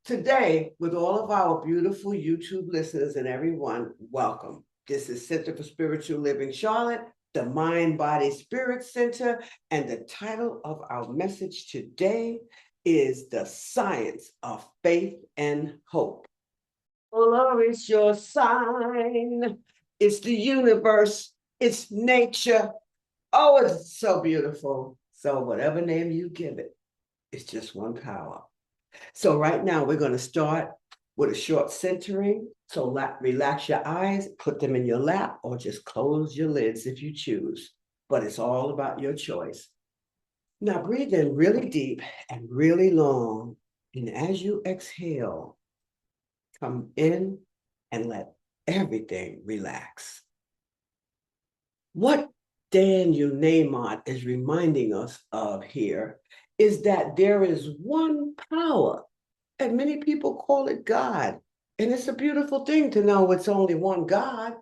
Today, with all of our beautiful YouTube listeners and everyone, welcome. This is Center for Spiritual Living Charlotte, the Mind, Body, Spirit Center, and the title of our message today is The Science of Faith and Hope. Oh, Lord, it's your sign. It's the universe. It's nature. Oh, it's so beautiful. So whatever name you give it, it's just one power. So right now we're going to start with a short centering. So relax your eyes, put them in your lap, or just close your lids if you choose. But it's all about your choice. Now breathe in really deep and really long. And as you exhale, come in and let everything relax. What Daniel Neymar is reminding us of here is that there is one power, and many people call it God. And it's a beautiful thing to know it's only one God,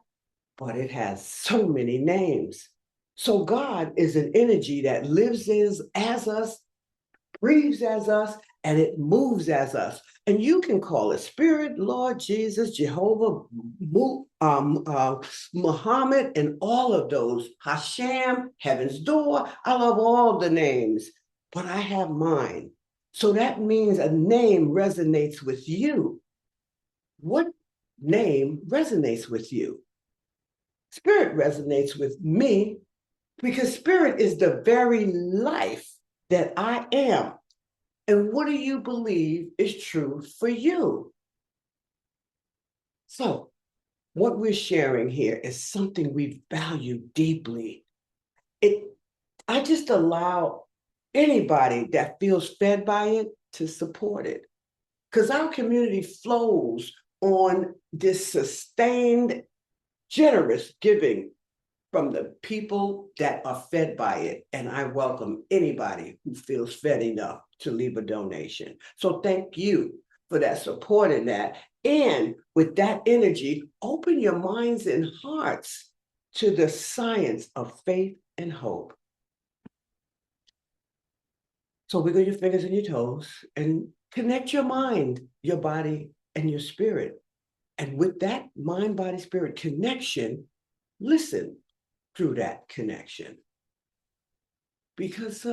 but it has so many names. So God is an energy that lives as us, breathes as us, and it moves as us. And you can call it Spirit, Lord Jesus, Jehovah, Muhammad, and all of those. Hashem, Heaven's Door. I love all the names, but I have mine. So that means a name resonates with you. What name resonates with you? Spirit resonates with me because spirit is the very life that I am. And what do you believe is true for you? So, what we're sharing here is something we value deeply. I just allow anybody that feels fed by it to support it. Because our community flows on this sustained, generous giving from the people that are fed by it. And I welcome anybody who feels fed enough to leave a donation. So thank you for that support in that. And with that energy, open your minds and hearts to the science of faith and hope. So wiggle your fingers and your toes and connect your mind, your body, and your spirit. And with that mind, body, spirit connection, listen through that connection. Because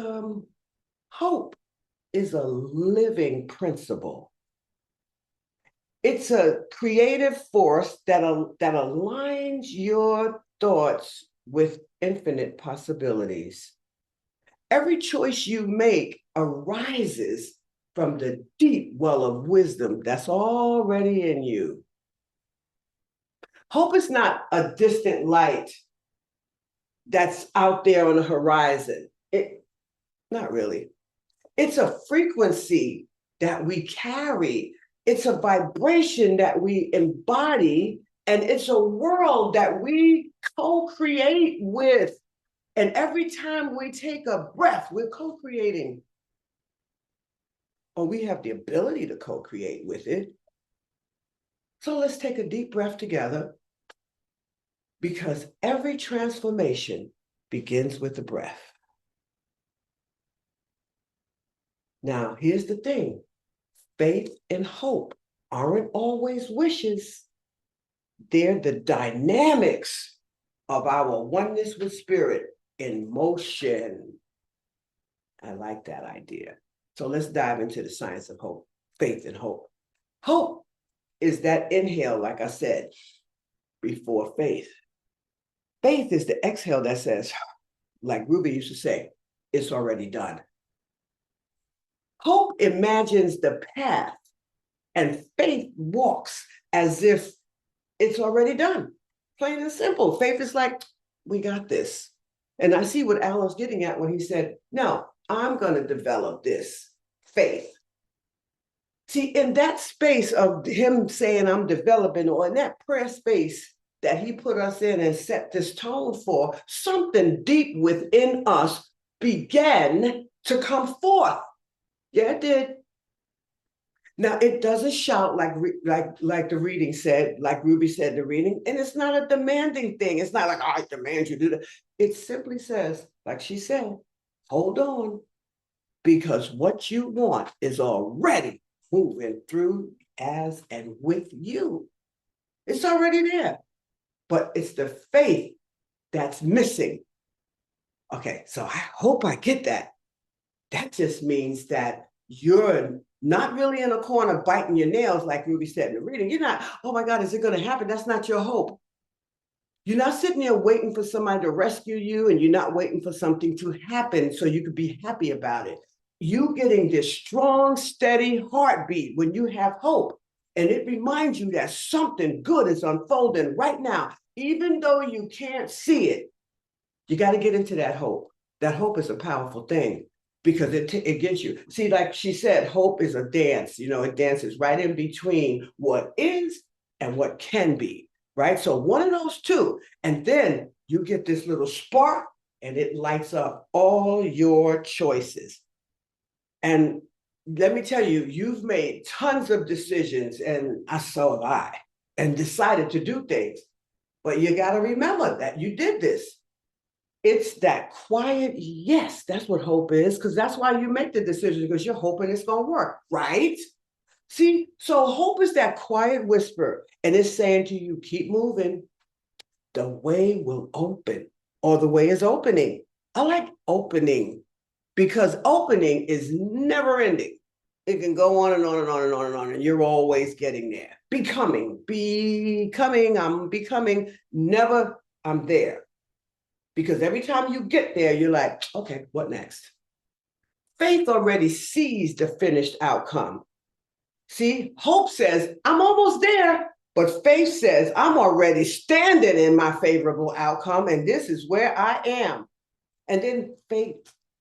hope is a living principle. It's a creative force that aligns your thoughts with infinite possibilities. Every choice you make arises from the deep well of wisdom that's already in you. Hope is not a distant light that's out there on the horizon. Not really. It's a frequency that we carry. It's a vibration that we embody, and it's a world that we co-create with. And every time we take a breath, we're co-creating. Or we have the ability to co-create with it. So let's take a deep breath together, because every transformation begins with the breath. Now, here's the thing. Faith and hope aren't always wishes. They're the dynamics of our oneness with spirit in motion. I like that idea. So let's dive into the science of hope, faith and hope. Hope is that inhale, like I said, before faith. Faith is the exhale that says, like Ruby used to say, it's already done. Hope imagines the path, and faith walks as if it's already done. Plain and simple. Faith is like, we got this. And I see what Alan's getting at when he said, no, I'm going to develop this faith. See, in that space of him saying I'm developing, or in that prayer space that he put us in and set this tone for, something deep within us began to come forth. Yeah, it did. Now, it doesn't shout like the reading said, like Ruby said, the reading, and it's not a demanding thing. It's not like, oh, I demand you do that. It simply says, like she said, hold on, because what you want is already moving through, as, and with you. It's already there, but it's the faith that's missing. Okay, so I hope I get that. That just means that you're not really in a corner biting your nails, like Ruby said in the reading. You're not, oh my God, is it going to happen? That's not your hope. You're not sitting there waiting for somebody to rescue you, and you're not waiting for something to happen so you could be happy about it. You getting this strong, steady heartbeat when you have hope. And it reminds you that something good is unfolding right now. Even though you can't see it, you got to get into that hope. That hope is a powerful thing because it gets you. See, like she said, hope is a dance. You know, it dances right in between what is and what can be, right? So one of those two, and then you get this little spark and it lights up all your choices. And let me tell you, you've made tons of decisions, and so have I, and decided to do things. But you got to remember that you did this. It's that quiet yes. That's what hope is, because that's why you make the decision, because you're hoping it's going to work, right? See, so hope is that quiet whisper, and it's saying to you, keep moving. The way will open, or the way is opening. I like opening because opening is never ending. It can go on and on and on and on and on, and you're always getting there. Becoming, I'm becoming, never I'm there. Because every time you get there, you're like, okay, what next? Faith already sees the finished outcome. See, hope says, I'm almost there. But faith says, I'm already standing in my favorable outcome, and this is where I am. And then faith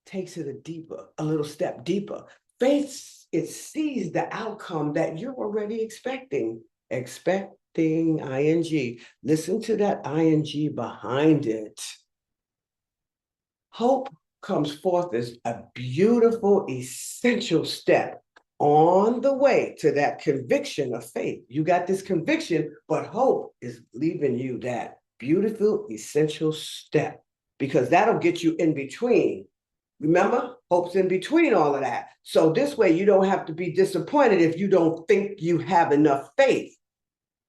takes it a little step deeper. Faith, it sees the outcome that you're already expecting. Expecting, ing. Listen to that ing behind it. Hope comes forth as a beautiful, essential step on the way to that conviction of faith. You got this conviction, but hope is leaving you that beautiful, essential step, because that'll get you in between. Remember, hope's in between all of that. So this way you don't have to be disappointed if you don't think you have enough faith,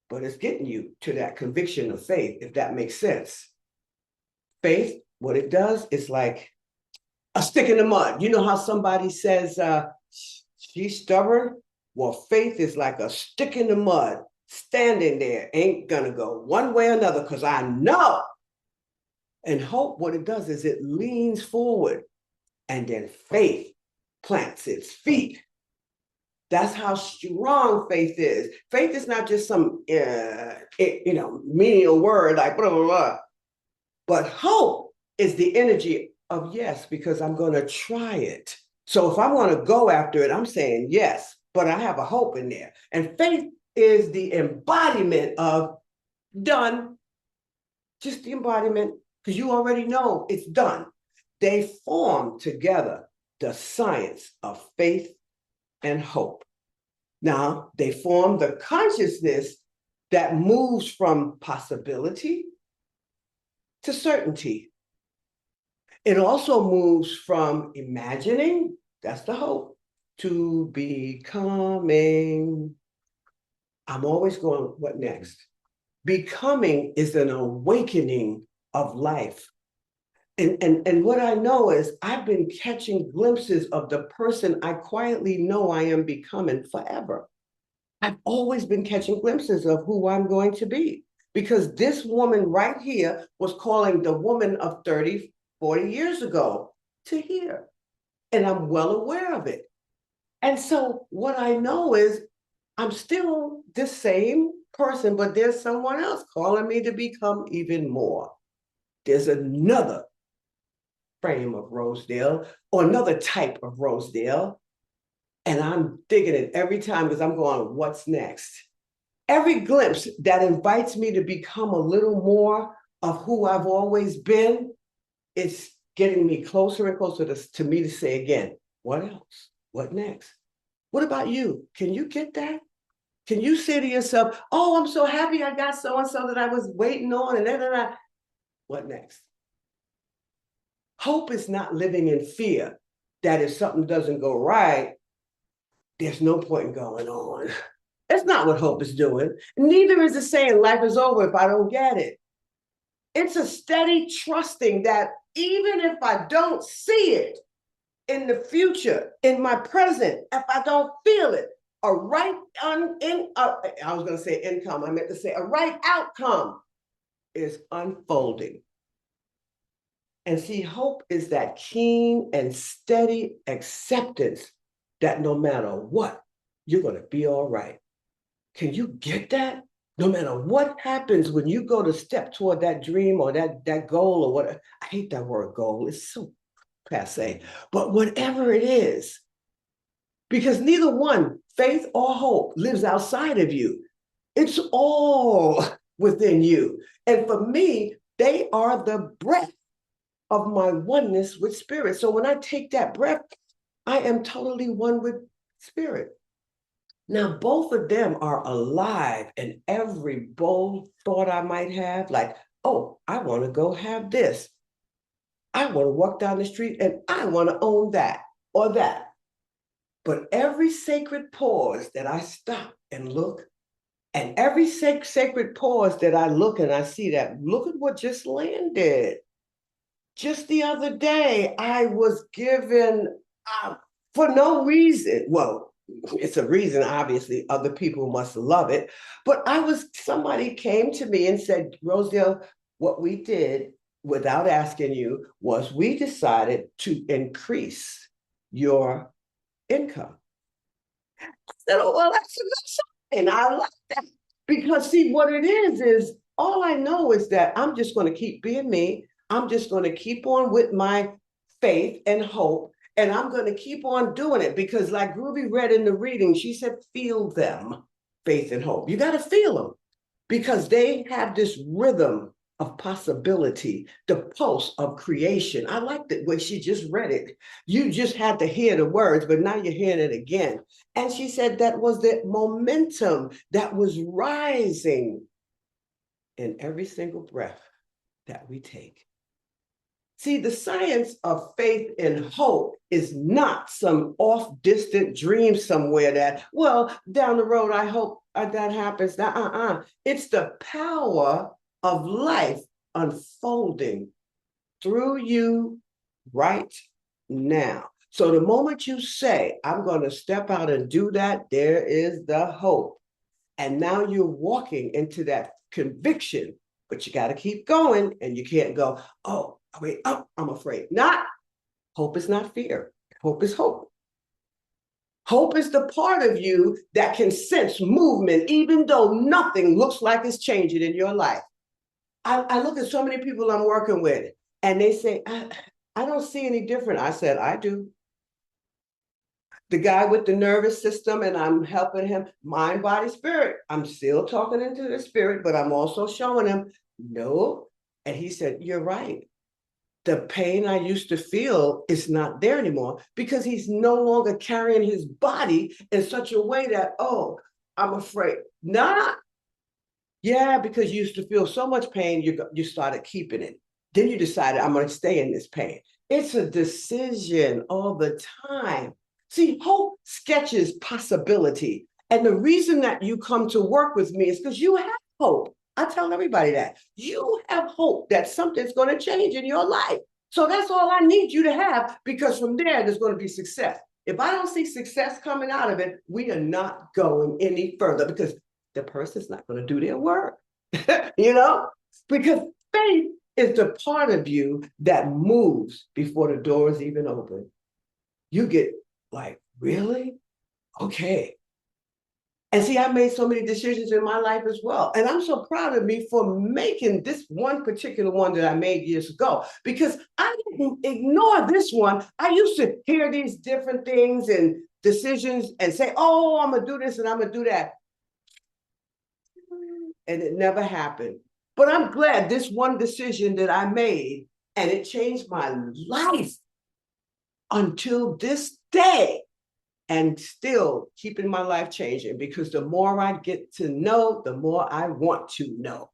but it's getting you to that conviction of faith, if that makes sense. Faith, what it does is like a stick in the mud. You know how somebody says, she's stubborn? Well, faith is like a stick in the mud, standing there, ain't gonna go one way or another, because I know. And hope, what it does is it leans forward, and then faith plants its feet. That's how strong faith is. Faith is not just some, menial word like blah, blah, blah. But hope is the energy of yes, because I'm going to try it. So if I want to go after it, I'm saying yes, but I have a hope in there. And faith is the embodiment of done, just the embodiment, because you already know it's done. They form together the science of faith and hope. Now, they form the consciousness that moves from possibility to certainty. It also moves from imagining, that's the hope, to becoming. I'm always going, what next? Becoming is an awakening of life. And what I know is I've been catching glimpses of the person I quietly know I am becoming forever. I've always been catching glimpses of who I'm going to be, because this woman right here was calling the woman of 30, 40 years ago to here. And I'm well aware of it. And so what I know is I'm still the same person, but there's someone else calling me to become even more. There's another frame of Rosedale, or another type of Rosedale. And I'm digging it every time, because I'm going, what's next? Every glimpse that invites me to become a little more of who I've always been, it's getting me closer and closer to me to say again, what else? What next? What about you? Can you get that? Can you say to yourself, oh, I'm so happy I got so-and-so that I was waiting on, and then what next? Hope is not living in fear that if something doesn't go right, there's no point in going on. That's not what hope is doing. Neither is it saying life is over if I don't get it. It's a steady trusting that even if I don't see it in the future, in my present, if I don't feel it, a right I was going to say income, I meant to say a right outcome is unfolding. And see, hope is that keen and steady acceptance that no matter what, you're going to be all right. Can you get that? No matter what happens when you go to step toward that dream or that goal or what, I hate that word goal. It's so passe. But whatever it is, because neither one, faith or hope, lives outside of you. It's all within you. And for me, they are the breath of my oneness with spirit. So when I take that breath, I am totally one with spirit. Now, both of them are alive, and every bold thought I might have, like, oh, I want to go have this. I want to walk down the street and I want to own that or that. But every sacred pause that I stop and look, and every sacred pause that I look and I see that, look at what just landed. Just the other day, I was given, for no reason, well, it's a reason, obviously, other people must love it, but somebody came to me and said, Rosedale, what we did without asking you was we decided to increase your income. I said, oh, well, that's a good sign. I like that. Because see, what it is all I know is that I'm just going to keep being me. I'm just going to keep on with my faith and hope. And I'm going to keep on doing it because like Ruby read in the reading, she said, feel them, faith and hope. You got to feel them because they have this rhythm of possibility, the pulse of creation. I like the way she just read it. You just had to hear the words, but now you're hearing it again. And she said that was the momentum that was rising in every single breath that we take. See, the science of faith and hope is not some off distant dream somewhere that, well, down the road, I hope that happens. It's the power of life unfolding through you right now. So the moment you say, I'm going to step out and do that, there is the hope. And now you're walking into that conviction, but you got to keep going and you can't go, oh, wait, oh, I'm afraid. Not, hope is not fear. Hope is hope. Hope is the part of you that can sense movement, even though nothing looks like it's changing in your life. I look at so many people I'm working with and they say, I don't see any different. I said, I do. The guy with the nervous system and I'm helping him, mind, body, spirit. I'm still talking into the spirit, but I'm also showing him, no. And he said, you're right. The pain I used to feel is not there anymore because he's no longer carrying his body in such a way that, oh, I'm afraid. Nah. Yeah, because you used to feel so much pain, you started keeping it. Then you decided, I'm going to stay in this pain. It's a decision all the time. See, hope sketches possibility. And the reason that you come to work with me is because you have hope. I tell everybody that. You have hope that something's going to change in your life. So that's all I need you to have because from there's going to be success. If I don't see success coming out of it, we are not going any further because the person's not going to do their work, because faith is the part of you that moves before the door is even open. You get like, really? Okay. And see, I made so many decisions in my life as well. And I'm so proud of me for making this one particular one that I made years ago, because I didn't ignore this one. I used to hear these different things and decisions and say, oh, I'm going to do this and I'm going to do that. And it never happened. But I'm glad this one decision that I made, and it changed my life until this day, and still keeping my life changing because the more I get to know, the more I want to know.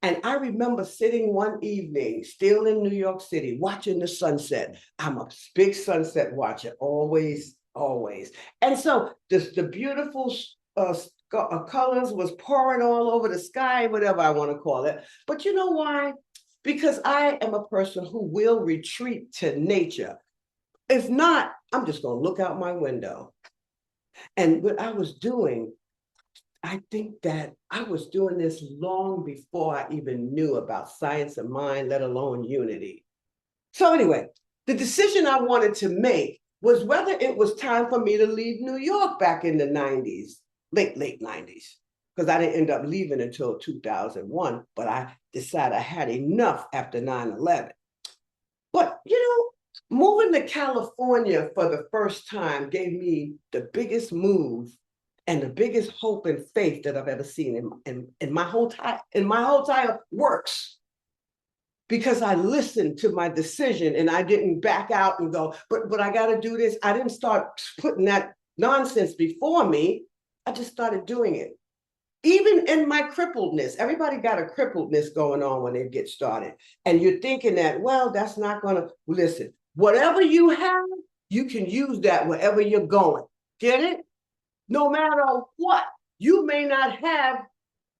And I remember sitting one evening, still in New York City, watching the sunset. I'm a big sunset watcher, always always. And so the beautiful colors was pouring all over the sky, whatever I want to call it. But you know why? Because I am a person who will retreat to nature. If not, I'm just going to look out my window. And what I was doing, I think that I was doing this long before I even knew about science of mind, let alone unity. So anyway, the decision I wanted to make was whether it was time for me to leave New York back in the 90s, late 90s, because I didn't end up leaving until 2001, but I decided I had enough after 9/11. But, moving to California for the first time gave me the biggest move and the biggest hope and faith that I've ever seen in my whole time works, because I listened to my decision and I didn't back out and go, but I got to do this. I didn't start putting that nonsense before me. I just started doing it. Even in my crippledness, everybody got a crippledness going on when they get started. And you're thinking that, well, that's not going to, listen, whatever you have, you can use that wherever you're going. Get it? No matter what, you may not have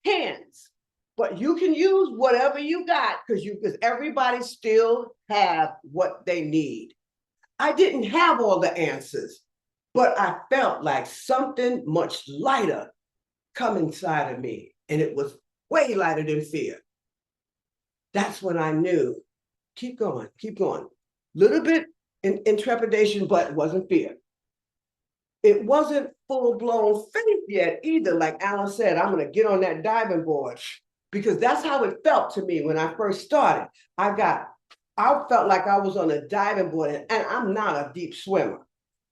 hands, but you can use whatever you got, because everybody still have what they need. I didn't have all the answers, but I felt like something much lighter come inside of me, and it was way lighter than fear. That's when I knew, keep going, keep going. Little bit in trepidation, but it wasn't fear. It wasn't full-blown faith yet either. Like Alan said, I'm going to get on that diving board, because that's how it felt to me when I first started. I felt like I was on a diving board, and I'm not a deep swimmer,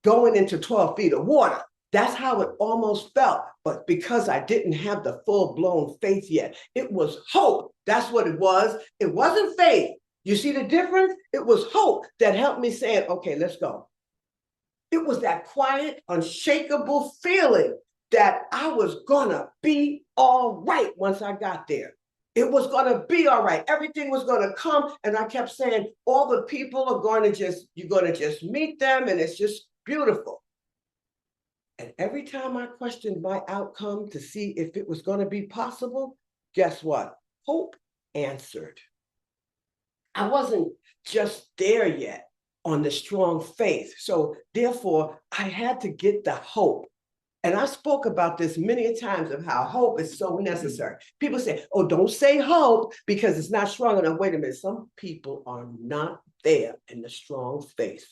going into 12 feet of water. That's how it almost felt. But because I didn't have the full-blown faith yet, it was hope. That's what it was. It wasn't faith. You see the difference? It was hope that helped me say, okay, let's go. It was that quiet, unshakable feeling that I was gonna be all right once I got there. It was gonna be all right. Everything was gonna come. And I kept saying, all the people are you're gonna just meet them, and it's just beautiful. And every time I questioned my outcome to see if it was gonna be possible, guess what? Hope answered. I wasn't just there yet on the strong faith. So therefore, I had to get the hope. And I spoke about this many times of how hope is so necessary. People say, oh, don't say hope because it's not strong enough. Wait a minute, some people are not there in the strong faith.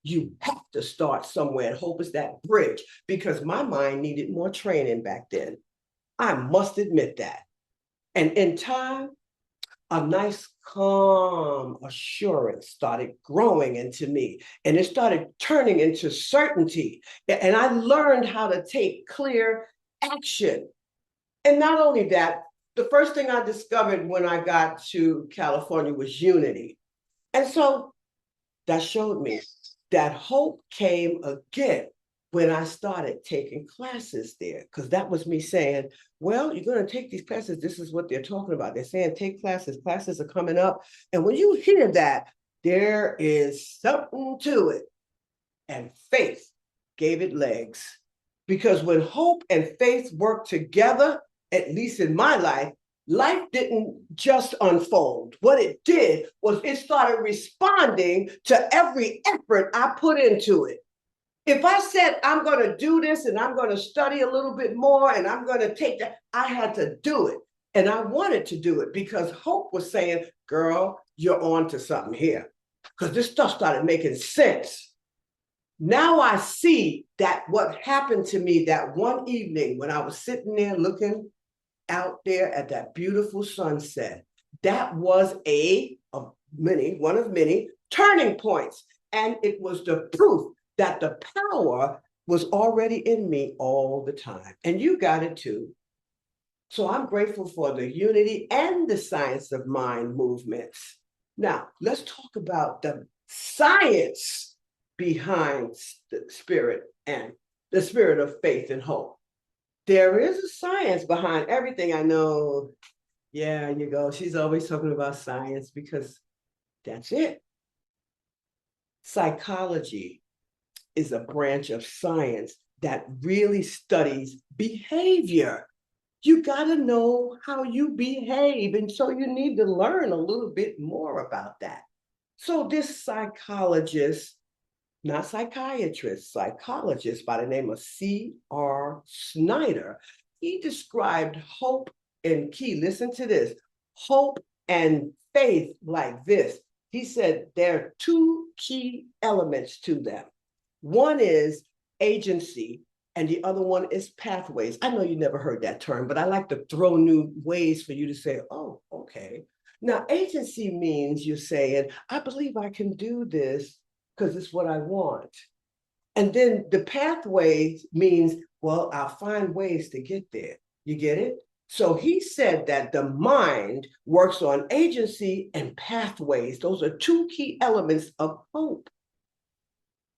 You have to start somewhere, and hope is that bridge, because my mind needed more training back then. I must admit that. And in time, a nice calm assurance started growing into me, and it started turning into certainty. And I learned how to take clear action. And not only that, the first thing I discovered when I got to California was unity. And so that showed me that hope came again when I started taking classes there, because that was me saying, well, you're going to take these classes. This is what they're talking about. They're saying, take classes. Classes are coming up. And when you hear that, there is something to it. And faith gave it legs. Because when hope and faith work together, at least in my life didn't just unfold. What it did was it started responding to every effort I put into it. If I said, I'm going to do this and I'm going to study a little bit more and I'm going to take that, I had to do it. And I wanted to do it because hope was saying, girl, you're on to something here. Because this stuff started making sense. Now I see that what happened to me that one evening when I was sitting there looking out there at that beautiful sunset, that was one of many turning points. And it was the proof that the power was already in me all the time. And you got it too. So I'm grateful for the unity and the science of mind movements. Now, let's talk about the science behind the spirit and the spirit of faith and hope. There is a science behind everything. I know, yeah, you go. She's always talking about science because that's it. Psychology is a branch of science that really studies behavior. You got to know how you behave. And so you need to learn a little bit more about that. So this psychologist, not psychiatrist, psychologist by the name of C.R. Snyder, he described hope and key. Listen to this, hope and faith like this. He said there are two key elements to them. One is agency, and the other one is pathways. I know you never heard that term, but I like to throw new ways for you to say, oh, okay. Now, agency means you're saying, I believe I can do this because it's what I want. And then the pathways means, well, I'll find ways to get there. You get it? So he said that the mind works on agency and pathways. Those are two key elements of hope.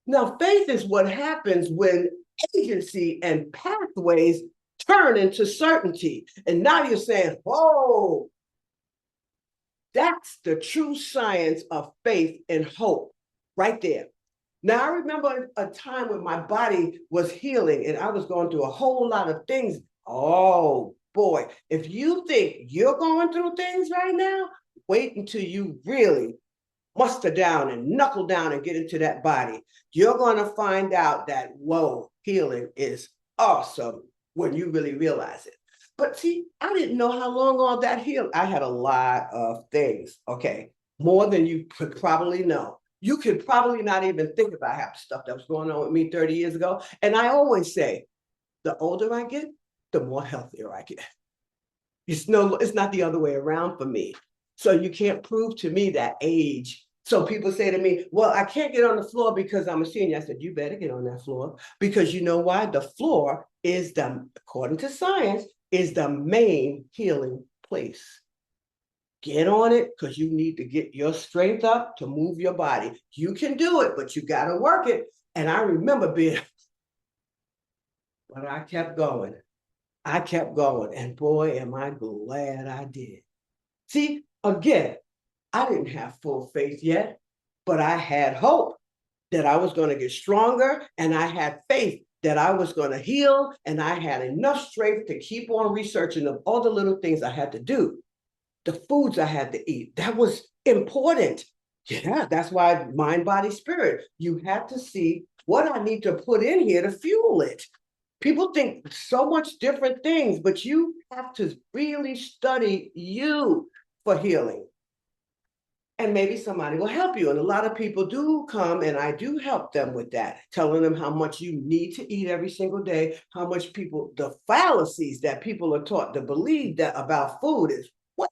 Now, faith is what happens when agency and pathways turn into certainty. And now you're saying, whoa, that's the true science of faith and hope right there. Now, I remember a time when my body was healing and I was going through a whole lot of things. Oh, boy, if you think you're going through things right now, wait until you really muster down and knuckle down and get into that body. You're going to find out that, whoa, healing is awesome when you really realize it. But see, I didn't know how long all that healed. I had a lot of things, okay, more than you could probably know. You could probably not even think about half the stuff that was going on with me 30 years ago. And I always say, the older I get, the more healthier I get. It's not the other way around for me. So you can't prove to me that age. So people say to me, well, I can't get on the floor because I'm a senior. I said, you better get on that floor, because you know why? The floor is according to science, is the main healing place. Get on it because you need to get your strength up to move your body. You can do it, but you got to work it. And I remember being, but I kept going. I kept going. And boy, am I glad I did. See, again, I didn't have full faith yet, but I had hope that I was going to get stronger, and I had faith that I was going to heal, and I had enough strength to keep on researching of all the little things I had to do, the foods I had to eat. That was important. Yeah, that's why mind, body, spirit. You have to see what I need to put in here to fuel it. People think so much different things, but you have to really study you for healing. And maybe somebody will help you. And a lot of people do come, and I do help them with that, telling them how much you need to eat every single day, how much the fallacies that people are taught to believe that about food is what.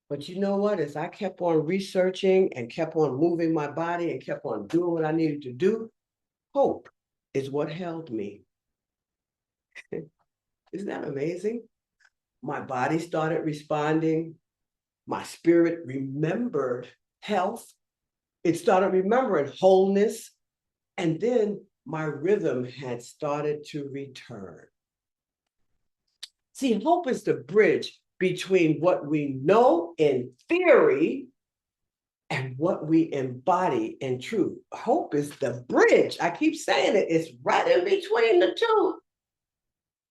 But you know what? As I kept on researching and kept on moving my body and kept on doing what I needed to do, hope is what held me. Isn't that amazing? My body started responding. My spirit remembered health. It started remembering wholeness. And then my rhythm had started to return. See, hope is the bridge between what we know in theory and what we embody in truth. Hope is the bridge. I keep saying it. It's right in between the two.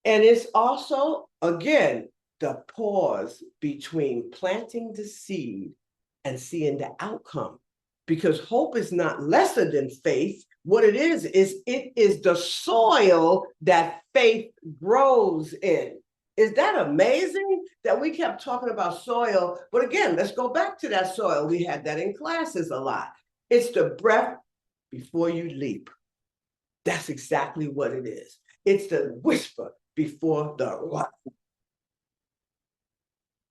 And it's also, again, the pause between planting the seed and seeing the outcome. Because hope is not lesser than faith. What it is it is the soil that faith grows in. Is that amazing that we kept talking about soil? But again, let's go back to that soil. We had that in classes a lot. It's the breath before you leap. That's exactly what it is. It's the whisper before the rock.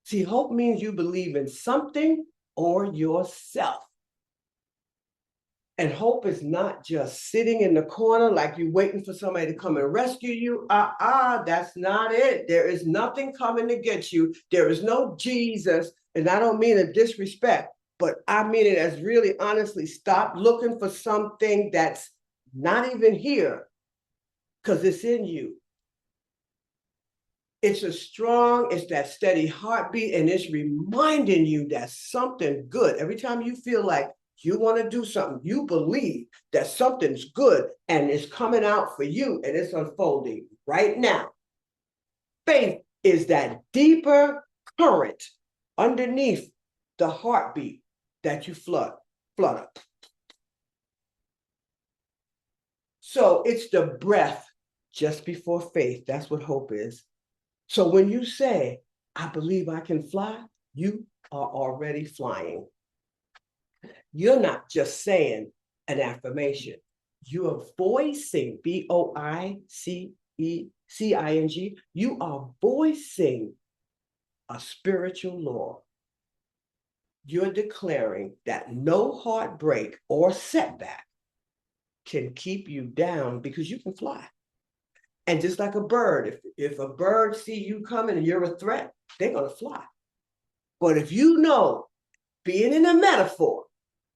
See, hope means you believe in something or yourself. And hope is not just sitting in the corner like you're waiting for somebody to come and rescue you. That's not it. There is nothing coming to get you. There is no Jesus. And I don't mean a disrespect, but I mean it as really honestly, stop looking for something that's not even here, because it's in you. It's that steady heartbeat, and it's reminding you that something good. Every time you feel like You want to do something. You believe that something's good and it's coming out for you and it's unfolding right now. Faith is that deeper current underneath the heartbeat that you flutter. So it's the breath just before faith. That's what hope is. So when you say, I believe I can fly, you are already flying. You're not just saying an affirmation. You are voicing, VOICECING. You are voicing a spiritual law. You're declaring that no heartbreak or setback can keep you down because you can fly. And just like a bird, if a bird see you coming and you're a threat, they're going to fly. But if you know, being in a metaphor,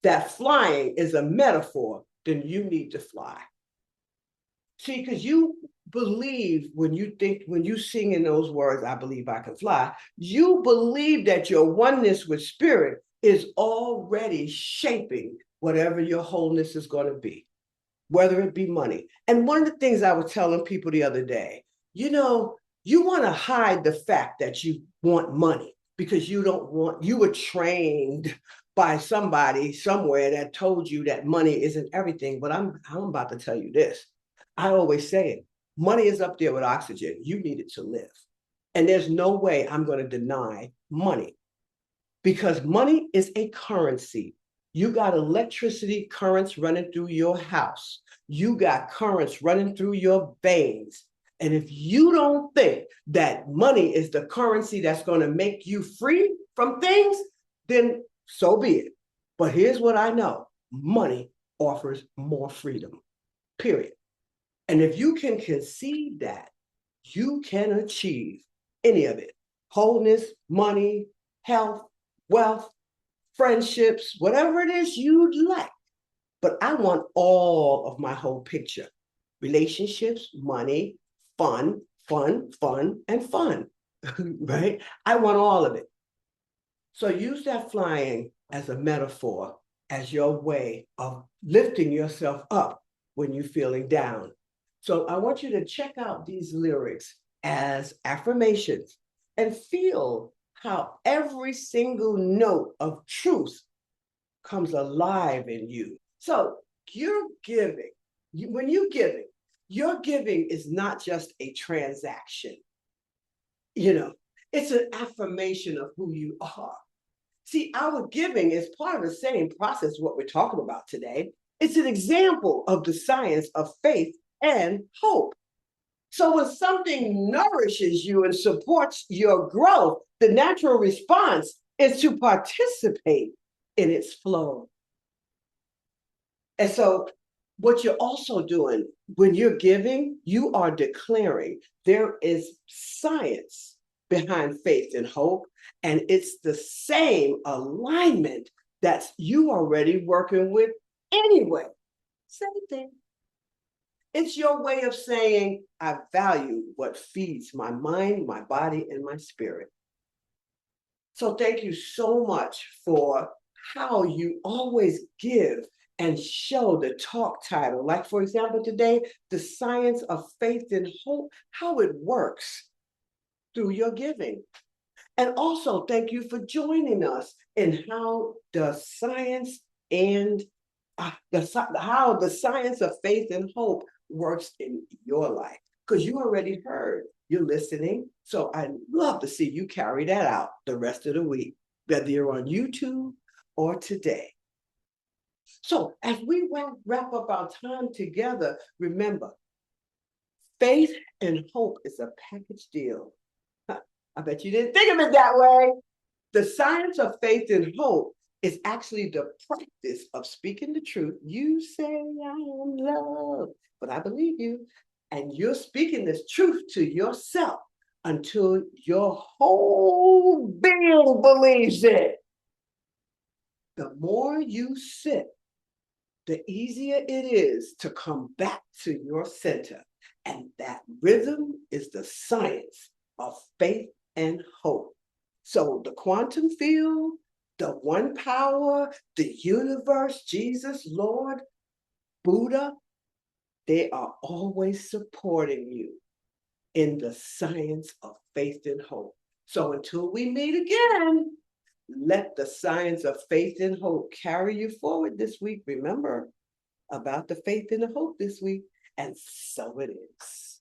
that flying is a metaphor, then you need to fly. See, because you believe when you sing in those words, I believe I can fly, you believe that your oneness with spirit is already shaping whatever your wholeness is going to be, whether it be money. And one of the things I was telling people the other day, you want to hide the fact that you want money because you were trained by somebody somewhere that told you that money isn't everything. But I'm about to tell you this. I always say it. Money is up there with oxygen. You need it to live. And there's no way I'm going to deny money because money is a currency. You got electricity currents running through your house. You got currents running through your veins. And if you don't think that money is the currency that's going to make you free from things, then so be it. But here's what I know. Money offers more freedom, period. And if you can conceive that, you can achieve any of it. Wholeness, money, health, wealth, friendships, whatever it is you'd like. But I want all of my whole picture. Relationships, money, fun, and fun, right? I want all of it. So use that flying as a metaphor, as your way of lifting yourself up when you're feeling down. So I want you to check out these lyrics as affirmations and feel how every single note of truth comes alive in you. So you're giving. When you're giving, your giving is not just a transaction. It's an affirmation of who you are. See, our giving is part of the same process what we're talking about today. It's an example of the science of faith and hope. So when something nourishes you and supports your growth, the natural response is to participate in its flow. And so what you're also doing when you're giving, you are declaring there is science behind faith and hope, and it's the same alignment that you already working with anyway. Same thing. It's your way of saying, I value what feeds my mind, my body, and my spirit. So thank you so much for how you always give and show the talk title. Like, for example, today, the science of faith and hope, how it works through your giving. And also, thank you for joining us in how the science and how the science of faith and hope works in your life. Because you already heard, you're listening. So I'd love to see you carry that out the rest of the week, whether you're on YouTube or today. So as we wrap up our time together, remember, faith and hope is a package deal. I bet you didn't think of it that way. The science of faith and hope is actually the practice of speaking the truth. You say, I am loved, but I believe you. And you're speaking this truth to yourself until your whole being believes it. The more you sit, the easier it is to come back to your center. And that rhythm is the science of faith and hope. So the quantum field the one power, the universe, Jesus, Lord, Buddha, they are always supporting you in the science of faith and hope. So until we meet again, let the science of faith and hope carry you forward this week. Remember about the faith and the hope this week, and so it is.